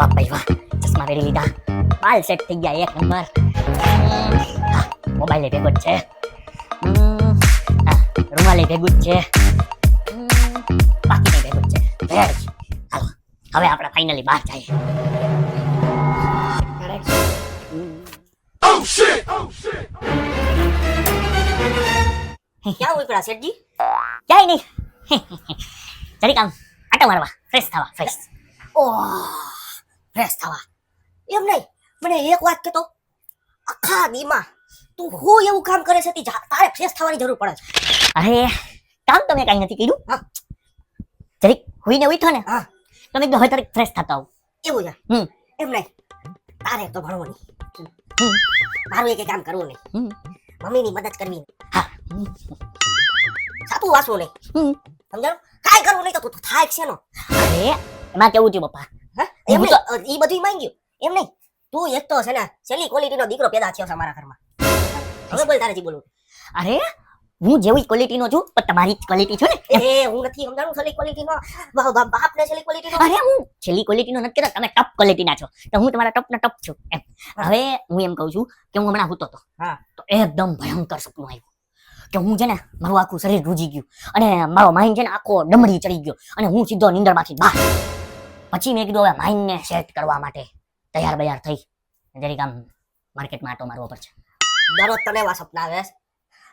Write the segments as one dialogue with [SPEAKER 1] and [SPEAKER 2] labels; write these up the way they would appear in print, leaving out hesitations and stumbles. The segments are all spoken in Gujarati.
[SPEAKER 1] વાહ ભાઈ વાહ, ચશ્મા પહેરી લીધા, બાલ સેટ થઈ ગયા એક નંબર. મોબાઈલ ભેગો જ છે, રૂમાલે ભેગું જ છે, બાકી ભેગું જ છે. હાલો હવે આપણે ફાઇનલી બહાર જઈએ.
[SPEAKER 2] ક્યાં ઉપડા શેઠજી?
[SPEAKER 1] ક્યાંય નહીં, જરીક આમ આટા મારવા, ફ્રેશ થવા. ફ્રેશ
[SPEAKER 2] ફ્રેશ થવા એમ નહીં, મને એક વાત કહેતો, આખા દીમાં તું હું એવું કામ કરે છે તારે ફ્રેશ થવાની જરૂર પડે છે?
[SPEAKER 1] અરે કામ તો મેં કઈ નથી કર્યું.
[SPEAKER 2] હા.
[SPEAKER 1] જરીક હોઈને ઉઠો ને,
[SPEAKER 2] હા.
[SPEAKER 1] તમે એકદમ હવે તરીક ફ્રેશ થતા આવું.
[SPEAKER 2] એવું છે? એમ નહીં, તારે તો ભણવું નહીં, મારું એક કામ કરવું નહીં, મમ્મીની મદદ કરવી નહીં,
[SPEAKER 1] હા,
[SPEAKER 2] છાપું વાંચવું નહીં, સમજાણું? કાંઈ કરવું નહીં તો તું થાય છે નો.
[SPEAKER 1] અરે એમાં કેવું થયું પપ્પા,
[SPEAKER 2] હા એમ નહીં, ઈ બધું માંગ્યું એમ નહીં, તું એક તો છે ને છેલ્લી ક્વોલિટીનો દીકરો પેદા થયો છે મારા ઘરમાં. હવે બોલ તારે જી બોલું.
[SPEAKER 1] અરે હું જેવી ક્વોલિટીનો છું પણ તમારી જ ક્વોલિટી છું ને.
[SPEAKER 2] એ હું નથી સમજાણું છેલ્લી ક્વોલિટીનો, બાપને છેલ્લી ક્વોલિટીનો.
[SPEAKER 1] અરે હું છેલ્લી ક્વોલિટીનો નથી કહેતો, તમે ટોપ ક્વોલિટીના છો તો હું તમારા ટોપના ટોપ છું એમ. હવે હું એમ કહું છું કે હું હમણાં સૂતો હતો,
[SPEAKER 2] હા,
[SPEAKER 1] તો એકદમ ભયંકર સપનું આવ્યું કે હું છે ને મારું આખું શરીર રૂજી ગયું અને મારો માઇન્ડ છે ને આખો ડમરી ચડી ગયો અને હું સીધો નીંદરમાંથી બહાર. પછી મેં કીધું હવે માઇન્ડને સેટ કરવા માટે તૈયાર બૈયાર થઈ જરીક આમ માર્કેટમાં આટો મારવો પડશે.
[SPEAKER 2] દરરોજ તને એવા સપના આવે છે,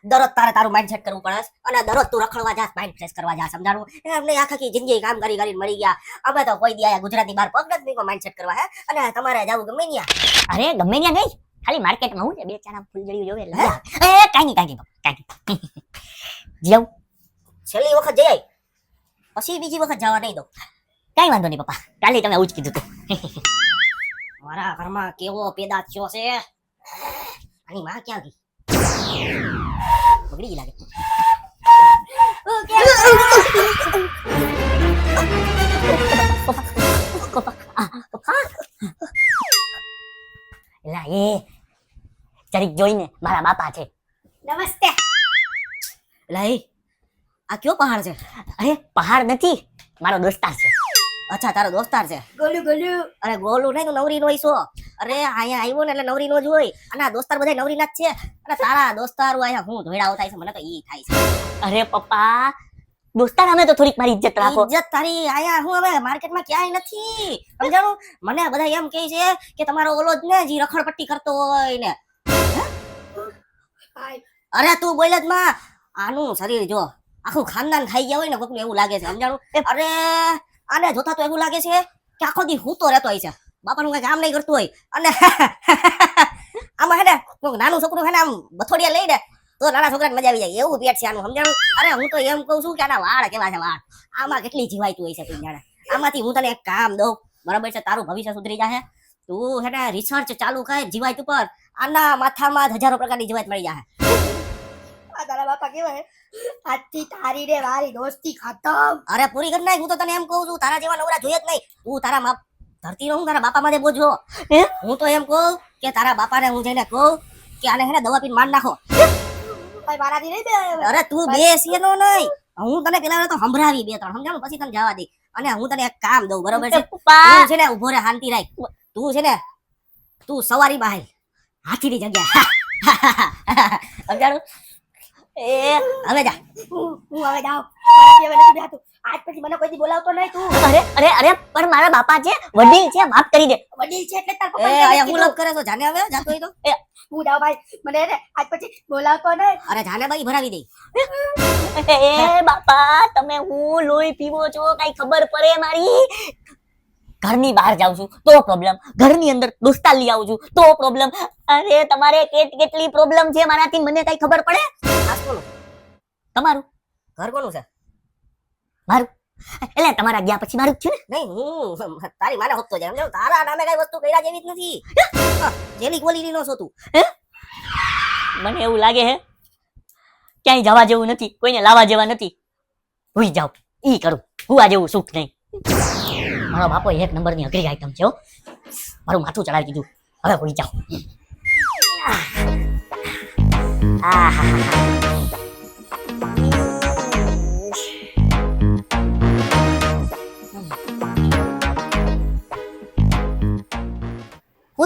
[SPEAKER 2] દરરોજ તારે તારું માઇન્ડ સેટ કરવું પડે છે અને દરરોજ તું રખડવા જાસ, માઇન્ડ ફ્રેશ કરવા જાસ, સમજાણું? એમને આખી જિંદગી કામ કરી કરીને મળી ગયા, અમે તો કોઈ દી આયા ગુજરાતની બહાર પગ નથી મૂક્યો માઇન્ડ સેટ કરવા, હે? અને તમારે જવું ગમે ત્યાં.
[SPEAKER 1] અરે ગમે ત્યાં નહીં, ખાલી માર્કેટમાં હું છે બે ચાર આમ ફૂલજડીઓ જોવે એટલે એ કાંઈ નહીં જાઉં.
[SPEAKER 2] છેલ્લી વખત જઈ આવી, પછી બીજી વખત જવા નહીં દઉં.
[SPEAKER 1] કાંઈ વાંધો નહીં પપ્પા, કાલે તમે આવું જ કીધું હતું.
[SPEAKER 2] મારા ઘરમાં કેવો પેદા થયો છે, આની માં ક્યાં ગઈ? બગડી ગઈ લાગે.
[SPEAKER 1] એલા એ જરીક જોઈને મારા બાપા છે.
[SPEAKER 2] નમસ્તે. લઈ આ કયો પહાડ છે?
[SPEAKER 1] અરે પહાડ નથી, મારો દોસ્તાર છે.
[SPEAKER 2] અચ્છા તારો દોસ્તાર છે. ગોલું ગોલું. અરે ગોલું નહીં તો નવરી નો ઈસો. અરે અહીંયા આવ્યો ને એટલે નવરી નો જ હોય, અને આ દોસ્તાર બધા નવરી ના જ છે. અને તારા દોસ્તાર અહીંયા હું ધોઈડાઓ થાય છે, મને તો ઈ થાય છે.
[SPEAKER 1] અરે પપ્પા દોસ્તાર અમે તો થોડીક મારી ઇજ્જત રાખો.
[SPEAKER 2] ઇજ્જત તારી અહીંયા હું હવે માર્કેટમાં ક્યાંય નથી, સમજાણું? મને બધા એમ કહે છે કે તમારો ઓલો જ ને જી રખડપટ્ટી કરતો હોય ને. અરે તું બોલ જ માં, આનું શરીર જો આખું ખાનદાન ખાઈ ગયા હોય ને કોકને એવું લાગે છે, સમજાણું? અરે આને જોતા તો એવું લાગે છે કે આખો દી હૂતો રહેતો હોય છે, બાપાનું કઈ કામ નહીં કરતું હોય. અને આમાં હે ને કોઈક નાનું છોકરું હે ને આમ બથોડિયા લઈ ને તો નાના છોકરાને મજા આવી જાય એવું પેટ છે આનું, સમજાણું? અરે હું તો એમ કહું છું કે આના વાળ કેવા છે, વાળ આમાં કેટલી જીવાયતું હોય છે તું જાણે. આમાંથી હું તને એક કામ દઉં, બરાબર છે? તારું ભવિષ્ય સુધરી જાય, તું હે ને રિસર્ચ ચાલુ કર જીવાત ઉપર, આના માથામાં હજારો પ્રકારની જીવાત મળી જાય. આ તારા બાપા કેવા હે, આજથી તારી રે મારી દોસ્તી ખતમ. અરે પૂરી કર નાખ, હું તો તને એમ કહું છું, તારા જેવા નવરા જોઈએ જ નહીં. તું તારા ધરતી હું તારા બાપા માટે બોજો. હું તો એમ કહું કે તારા બાપાને હું જઈને કહું કે આને હે ને દવા પીને માર નાખો. મારાથી નહીં બે. અરે તું બેસીનો નહીં, હું તને પેલા તો સંભળાવી બે ત્રણ, સમજાણું? પછી તને જવા દે. અને હું તને એક કામ દઉં, બરોબર છે? તું છે ને ઉભો રે, શાંતિ રાખ. તું છે ને તું સવારી બહાર હાથીની જગ્યા, સમજાણું? એ હવે જા, હું હવે જાઉં, મારાથી હવે નથી બેહાતું. આજ પછી મને કોઈ દી બોલાવતો નહીં તું.
[SPEAKER 1] અરે અરે અરે પણ મારા બાપા છે, વડીલ છે, માફ કરી દે.
[SPEAKER 2] વડીલ છે એટલે તાર પપ્પા એ આયા હું લપ કરે છો, જાને હવે જાતો હોય તો એ હું જાવ ભાઈ, મને ને આજ પછી બોલાવતો નહીં. અરે જાને ભાઈ ભરાવી દે.
[SPEAKER 1] એ બાપા તમે હું લોહી પીવો છો કઈ ખબર પડે મારી? ઘરની બહાર જાઉં છું તો પ્રોબ્લેમ, ઘરની અંદર દોસ્તાર લઈ આવું છું તો પ્રોબ્લેમ. અરે તમારે કેટલી પ્રોબ્લેમ છે મારાથી મને કઈ ખબર પડે?
[SPEAKER 2] આ કોનું?
[SPEAKER 1] તમારું
[SPEAKER 2] ઘર કોનું છે?
[SPEAKER 1] મારું. એટલે તમારા ગયા પછી મારું જ છે ને?
[SPEAKER 2] નહીં, હું તારી માને હોતો જાય, સમજો? તારા નામે કઈ વસ્તુ કર્યા જેવી જ નથી. જેલી ક્વોલિટી નો છો તું.
[SPEAKER 1] મને એવું લાગે હે ક્યાંય જવા જેવું નથી, કોઈને લાવવા જેવા નથી. હુઈ જાવ, ઈ કરું, હુવા જેવું સુખ નહીં. મારો બાપો એક નંબરની અઘરી આઈટમ છે હો, મારું માથું ચડાવી દીધું. હવે હુઈ જાવ.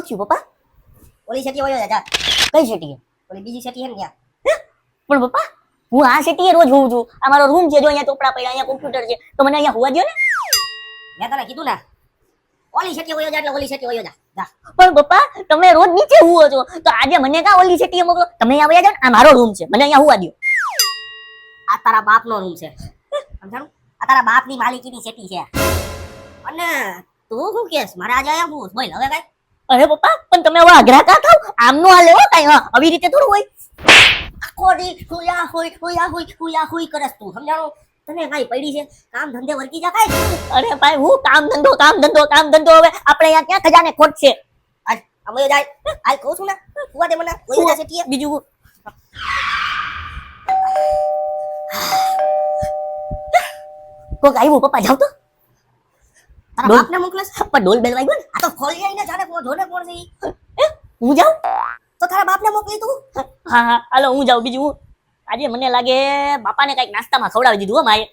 [SPEAKER 1] થયું પપ્પા?
[SPEAKER 2] ઓલી સેટી વયો જા જા.
[SPEAKER 1] કઈ શેટીએ?
[SPEAKER 2] ઓલી બીજી સેટી હે ને ત્યાં.
[SPEAKER 1] પણ પપ્પા હું આ શેટીએ રોજ હોઉં છું. આ મારો રૂમ છે, જો અહીંયા ચોપડા પડ્યા, અહીંયા કોમ્પ્યુટર છે, તો મને અહીંયા હોવા દો ને.
[SPEAKER 2] મેં તને કીધું ને ઓલી સેટી વયો જા એટલે ઓલી સેટી વયો જા જા.
[SPEAKER 1] પણ પપ્પા તમે રોજ નીચે હુવો છો, તો આજે મને કા ઓલી શેટીએ મોકલો? તમે અહીંયા વયા જાઓ ને, આ મારો રૂમ છે, મને અહીંયા હોવા દો.
[SPEAKER 2] આ તારા બાપનો રૂમ છે સમજાણું? આ તારા બાપની માલિકીની સેટી છે. અને તું શું કેસ મારે આજે આયા હું બોલ હવે કઈ?
[SPEAKER 1] અરે પપ્પા પણ તમે હવે અઘરા કા થાવ? આમ નો હાલે હો કાંઈ. હા આવી રીતે થોડું હોય.
[SPEAKER 2] આખો દી હુયા હુઈ કરસ તું સમજાણું? તને કઈ પડી છે? કામ ધંધે વર્ગી જા કાઈ?
[SPEAKER 1] અરે ભાઈ હું કામ ધંધો હવે આપણે અહીંયા ક્યાં ખજાને ખોટ છે.
[SPEAKER 2] આજ અમે જાય આજ કહું છું ને હુવા દે મને વયો જા સેટીએ.
[SPEAKER 1] બીજું હું? કોક આવ્યું પપ્પા, જાવ તો.
[SPEAKER 2] તારા
[SPEAKER 1] ડોલ.
[SPEAKER 2] બાપને મોકલસ?
[SPEAKER 1] પણ ડોલ બેલ વાગ્યો ને.
[SPEAKER 2] આ તો ખોલી આઈને જાને કોણ જોને કોણ છે ઈ?
[SPEAKER 1] હું જાઉં?
[SPEAKER 2] તો તારા બાપને મોકલી તું?
[SPEAKER 1] હા હા હાલો હું જાઉં. બીજું હું? આજે મને લાગે બાપાને કઈક નાસ્તામાં ખવડાવી દીધું હો માએ.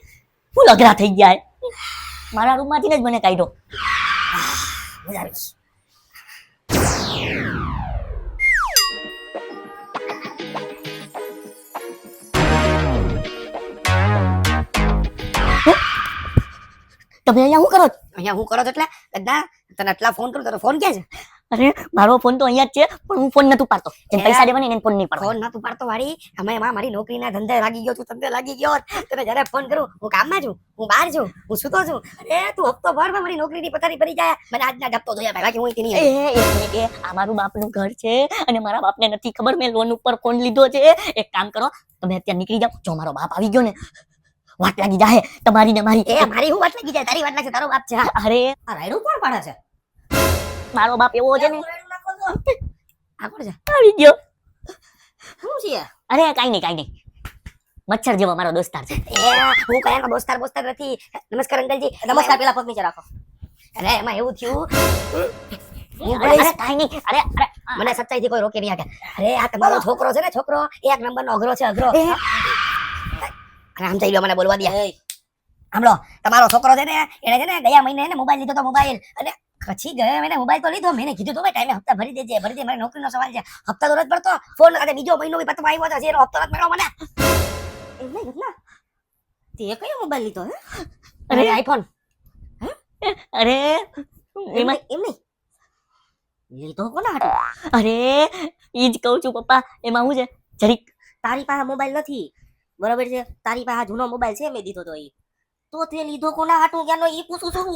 [SPEAKER 1] ફૂલ અઘરા થઈ ગયા હે. મારા રૂમમાંથી જ મને કાઢ્યો.
[SPEAKER 2] મજા આવી.
[SPEAKER 1] તમે અહીંયા શું કરો છો?
[SPEAKER 2] અહીંયા હું કરો છો એટલે ગદ્દા તને એટલા ફોન કરું તારો ફોન ક્યાં છે?
[SPEAKER 1] અરે મારો ફોન તો અહીંયા જ છે, પણ હું ફોન નતું પાડતો. જેને પૈસા દેવાને એને ફોન નહીં પાડતો.
[SPEAKER 2] ફોન નતું પાડતો વાળી અમે એમાં મારી નોકરીના ધંધે લાગી ગયો છું ધંધે લાગી ગયો તને જ્યારે ફોન કરું હું કામમાં છું હું બહાર છું હું સૂતો છું અરે તું હપ્તો ભર મારી નોકરીની પથારી પડી જાય મને આજના હપ્તો જોયા બાકી હું અહીંથી નહીં આવું.
[SPEAKER 1] એક મિનિટ, આ મારું બાપનું ઘર છે અને મારા બાપને નથી ખબર મેં લોન ઉપર ફોન લીધો છે. એક કામ કરો, તમે અત્યારે નીકળી જાઓ. જો મારો બાપ આવી ગયો ને વાટ લાગી જાય તમારી ને મારી.
[SPEAKER 2] એ મારી હું વાત લાગી જાય તારી વાત લાગશે તારો બાપ છે
[SPEAKER 1] અરે
[SPEAKER 2] આ રાયડું કોણ પાડે છે?
[SPEAKER 1] મારો બાપ એવો છે ને.
[SPEAKER 2] આ કોણ છે?
[SPEAKER 1] આવી ગયો.
[SPEAKER 2] શું છે?
[SPEAKER 1] અરે કાઈ નહીં. મચ્છર જેવો મારો દોસ્તાર છે.
[SPEAKER 2] એ હું કયાનો બોસ્તાર નથી. નમસ્કાર અંકલજી. નમસ્કાર પેલા પગ નીચે રાખો. અરે એમાં એવું થયું હું
[SPEAKER 1] અરે
[SPEAKER 2] બોલીશ.
[SPEAKER 1] કાઈ નહીં. અરે
[SPEAKER 2] મને સચ્ચાઈથી કોઈ રોકી નહીં શકે. અરે આ તમારો છોકરો છે ને છોકરો એક નંબરનો અઘરો છે અઘરો. અરે આમ થઈ ગયો મને બોલવા દે. સાંભળો તમારો છોકરો છે ને એને છે ને ગયા મહિને એને મોબાઈલ લીધો તો મોબાઈલ અને પછી ગયા મહિને મોબાઈલ તો લીધો મેં કીધું તો ભાઈ ટાઈમે હપ્તા ભરી દેજે મારી નોકરીનો સવાલ છે હપ્તા તો નથી ભરતો ફોન આજે બીજો મહિનો બી પતવા આવ્યો છે એનો હપ્તો નથી મળ્યો મને એમ નહીં ઘટના તે કયો મોબાઈલ લીધો હે?
[SPEAKER 1] અરે
[SPEAKER 2] આઈફોન
[SPEAKER 1] અરે
[SPEAKER 2] એમાં એમ નહીં લીધો કોના હાટુ?
[SPEAKER 1] અરે ઈ જ કહું છું પપ્પા. એમાં હું છે જરીક
[SPEAKER 2] તારી પાસે મોબાઈલ નથી બરોબર છે તારી પાસે જૂનો મોબાઈલ છે મેં દીધો તો ઈ તો તે લીધો કોના હાટુ ક્યાંનો ઈ પૂછું છું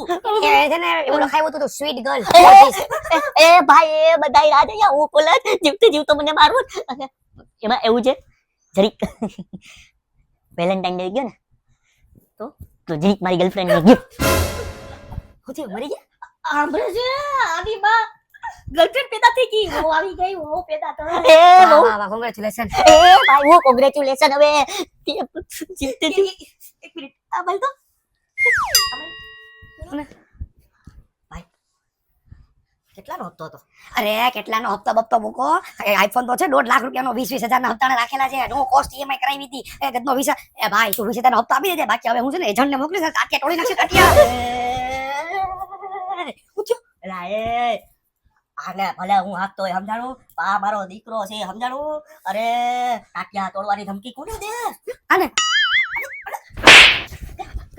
[SPEAKER 2] એ છે ને એવું લખાયું હતું સ્વીટ ગર્લ
[SPEAKER 1] એ ભાઈ એ બધાય રાજ અહીંયા હું બોલે જીવતો મને મારવું. અને એમાં એવું છે જરીક વેલેન્ટાઇન ડે ગયો ને તો જરીક મારી ગર્લફ્રેન્ડ ને ગિફ્ટ
[SPEAKER 2] હું થયું મરી ગયા
[SPEAKER 1] આંબળે છે.
[SPEAKER 2] આની બા ગર્લફ્રેન્ડ પેદા થઈ ગઈ હું આવી ગઈ હું પેદા તો
[SPEAKER 1] એ બહુ
[SPEAKER 2] વાહ વાહ કોંગ્રેચ્યુલેશન
[SPEAKER 1] એ ભાઈ હું કોંગ્રેચ્યુલેશન. હવે જીવતે
[SPEAKER 2] એક મિનિટ આ બોલ તો ભાઈ કેટલાનો હપ્તો હતો? અરે કેટલાનો હપ્તો બપ્તો મૂકો આઈફોન તો છે 1.5 લાખ રૂપિયાનો 20,000 ના હપ્તાને રાખેલા છે નો કોસ્ટ ઈએમઆઈ કરાવી હતી એ ગદનો 20 એ ભાઈ તું 20,000 નો હપ્તો આપી દેજે બાકી હવે હું છે ને એજન્ટ ને મોકલી દે તાત્યા ટોળી નાખશે તાત્યા ઉઠ્યો એલા એ આને ભલે હું આપતો હોય સમજાણું આ મારો દીકરો છે સમજાણું અરે તાત્યા તોડવાની ધમકી કોને દે આને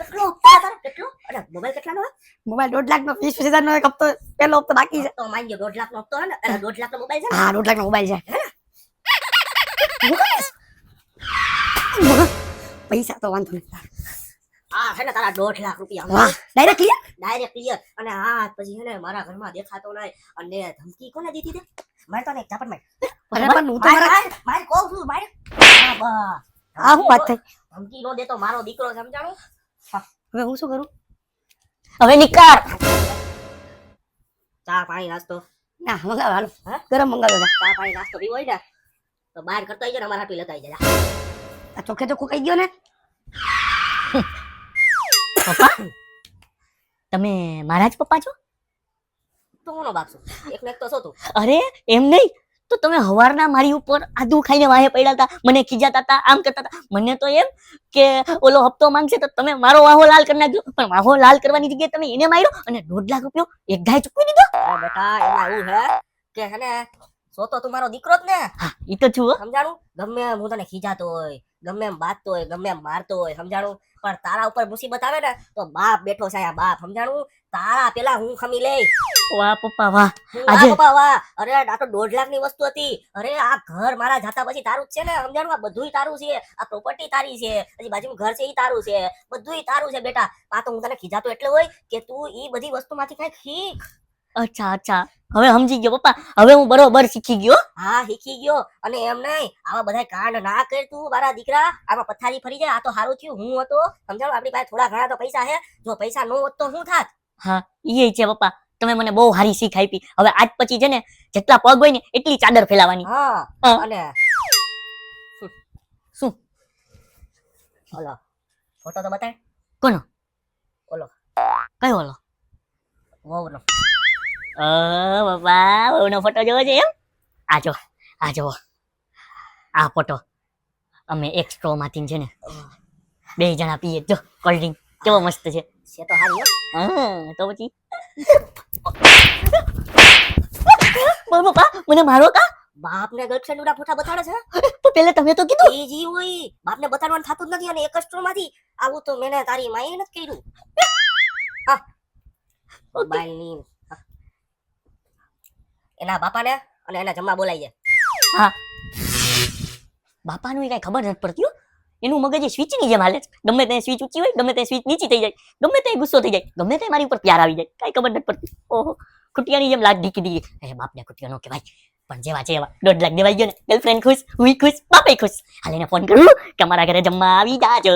[SPEAKER 2] કેટલો હપ્તો તારો કેટલો અરે મોબાઈલ કેટલાનો મોબાઈલ 1.5 લાખ નો 20,000 નો એક હપ્તો પેલો હપ્તો બાકી છે તો માન ગયો 1.5 લાખ નો હપ્તો હે ને અરે 1.5 લાખ નો મોબાઈલ છે હા 1.5 લાખ નો મોબાઈલ છે પૈસા તો વાંધો નહીં હા છે ને તારા 1.5 લાખ રૂપિયા વાહ ડાયરેક્ટ ક્લિયર અને હા પછી છે ને મારા ઘરમાં દેખાતો નહીં અને ધમકી કોને દીધી તે મારે તો ને ચાપટ માર અરે પણ હું તો માર કોલ છું માર આ હું વાત થઈ ધમકી નો દેતો મારો દીકરો સમજાણું હવે હું શું કરું
[SPEAKER 1] હવે નિકાર
[SPEAKER 2] ચા પાણી નાસ્તો ના મંગાવ હાલો ગરમ મંગાવ્યો ચા પાણી નાસ્તો પીવો હોય ને તો બહાર કરતો આવી જાય ને અમારા હાટુ લેતા આવી જાય આ ચોખ્ખે ચોખ્ખું કહી ગયો ને
[SPEAKER 1] પપ્પા તમે મારા જ પપ્પા છો?
[SPEAKER 2] તો કોનો બાપ છું એક ને એક તો છો તું
[SPEAKER 1] અરે એમ નહીં તો તમે હવારના મારી ઉપર આદુ ખાઈને વાહે પડ્યા હતા મને ખીજાતા હતા આમ કરતા હતા. મને તો એમ કે ઓલો હપ્તો માંગશે તો તમે મારો વાહો લાલ કરી નાખજો પણ વાહો લાલ કરવાની જગ્યાએ તમે એને માર્યો અને 1.5 લાખ રૂપિયો એક ગાય ચૂકવી દીધો.
[SPEAKER 2] અરે બેટા એમાં એવું હે કે હે ને સોતો તું મારો દીકરો જ ને
[SPEAKER 1] હા ઈ તો છું હો.
[SPEAKER 2] સમજાણું ગમે એમ હું તને ખીજાતો હોય ગમે એમ બાજતો હોય ગમે એમ મારતો હોય સમજાણું પણ તારા ઉપર મુસીબત આવે ને તો બાપ બેઠો છે અહીંયા બાપ સમજાણું તારા પેલા હું ખમી લઈ
[SPEAKER 1] વાહ પપ્પા વાહ.
[SPEAKER 2] વાહ
[SPEAKER 1] આજે-
[SPEAKER 2] બાપા વાહ અરે આ તો 1.5 લાખની વસ્તુ હતી અરે આ ઘર મારા જાતા પછી તારું જ છે ને સમજાણું આ બધુંય તારું છે આ પ્રોપર્ટી તારી છે પછી બાજુનું ઘર છે ઈ તારું છે બધુંય તારું છે બેટા આ તો હું તને ખીજાતો એટલે હોય કે તું ઈ બધી વસ્તુમાંથી કઈ શીખ
[SPEAKER 1] અચ્છા અચ્છા હવે સમજી ગયો પપ્પા. હવે હું બરોબર શીખી ગયો.
[SPEAKER 2] હા શીખી ગયો અને એમ નહીં આવા બધા કાંડ ના કર તું મારા દીકરા આમાં પથારી ફરી જાય આ તો સારું થયું હું હતો સમજાણું આપણી પાસે થોડા ઘણા તો પૈસા છે જો પૈસા ન હોત તો શું થાત
[SPEAKER 1] હા ઈ છે પપ્પા. તમે મને બહુ સારી શીખ આપી. હવે આજ પછી છે ને જેટલા પગ હોય ને એટલી ચાદર ફેલાવાની.
[SPEAKER 2] હા
[SPEAKER 1] હા.
[SPEAKER 2] અને
[SPEAKER 1] શું
[SPEAKER 2] ઓલો ફોટો તો બતાય
[SPEAKER 1] કોનો?
[SPEAKER 2] ઓલો
[SPEAKER 1] કયો ઓલો?
[SPEAKER 2] વહુનો
[SPEAKER 1] પપ્પા બહુનો ફોટો જોવો છે એમ? આ જો આ ફોટો અમે એક સ્ટ્રો માંથી છે ને 2 જણા પીએ જો કોલ્ડ ડ્રિંક કેવો મસ્ત છે.
[SPEAKER 2] છે તો હારી હો
[SPEAKER 1] હા તો પછી પપ્પા મને મારો કા?
[SPEAKER 2] બાપને ગર્લફ્રેન્ડ ઉડા ફોટા બતાડે છે
[SPEAKER 1] તો પેલે તમે તો કીધું.
[SPEAKER 2] ઈ જી હોય બાપને બતાડવાનું થતું જ નથી અને એક સ્ટ્રો માંથી આવું તો મેને તારી માએ નથી કર્યું હા મોબાઈલની એના બાપાને અને એના જમવા બોલાઈ જાય
[SPEAKER 1] બાપાનું કઈ ખબર નથી પડતી હો. એનું મગજ સ્વિચ ની જેમ હાલે છે. ગમે તે સ્વિચ ઊંચી હોય ગમે તે સ્વિચ નીચી થઈ જાય ગમે તે ગુસ્સો થઈ જાય ગમે તે મારી ઉપર પ્યાર આવી જાય કઈ ખબર નથી પડતી. ઓહો કુટિયાની જેમ લાગ ઢીકી દીધી. અરે બાપને કુટિયો નો કહેવાય પણ જેવા છે એવા 1.5 લાખ દેવાઈ ગયો ને ગર્લફ્રેન્ડ ખુશ હું ખુશ બાપે ખુશ. હાલ એને ફોન કરું કે અમારા ઘરે જમવા આવી જાજો.